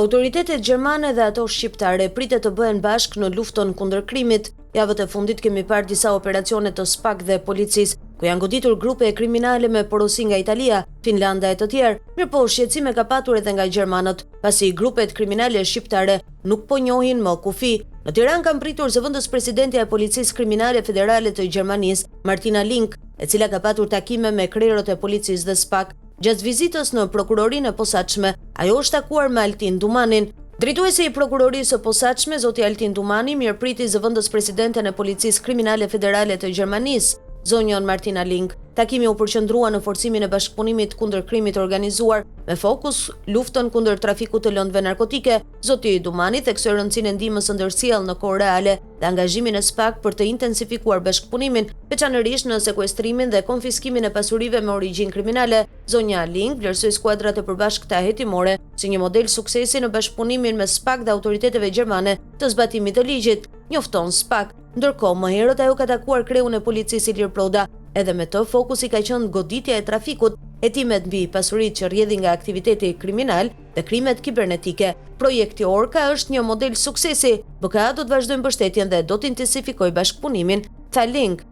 Autoritetet gjermane dhe ato shqiptare pritet të bëhen bashkë në luftën kundër krimit. Javët e fundit kemi parë disa operacione të SPAK dhe policisë, ku janë goditur grupe kriminale me porosi nga Italia, Finlanda e të tjerë, mirëpo shqetësime ka patur edhe nga gjermanët, pasi grupet kriminale shqiptare nuk po njohin më kufi. Në Tiranë kanë pritur zëvendës presidentja e Policisë Kriminale Federale të Gjermanisë, Martina Link, e cila ka patur takime me krerët e policisë dhe SPAK. Gjatë vizitës në prokurorinë e posaçme, ajo është takuar me Altin Dumanin. Drejtuesi i prokurorisë së posaçme, zoti Altin Dumani, mirëpriti zëvendës presidenten e Policisë Kriminale Federale të Gjermanisë, zonjon Martina Link. Takimi u përqendrua në forcimin e bashkëpunimit kundër krimit organizuar, me fokus luftën kundër trafikut të lëndëve narkotike. Zoti Dumani theksoi rëndësinë e ndihmës së ndërsjellë në kohë reale dhe angazhimin e SPAK për të intensifikuar bashkëpunimin, veçanërisht në sekuestrimin dhe konfiskimin e pasurive me origjinë kriminale. Zonja Link vlerësoi skuadrat e përbashkëta hetimore si një model suksesi në bashkëpunimin me SPAK dhe autoriteteve gjermane të zbatimit të ligjit, njofton SPAK. Ndërkohë, më herët ajo ka takuar kreun e policisë Ilir Proda, edhe me të fokusi ka qenë goditja e trafikut, hetimet mbi pasuritë që rrjedhin nga aktiviteti kriminal dhe krimet kibernetike. Projekti Orka është një model suksesi. BKA do të vazhdojë mbështetjen dhe do të intensifikojë bashkëpunimin, tha Link.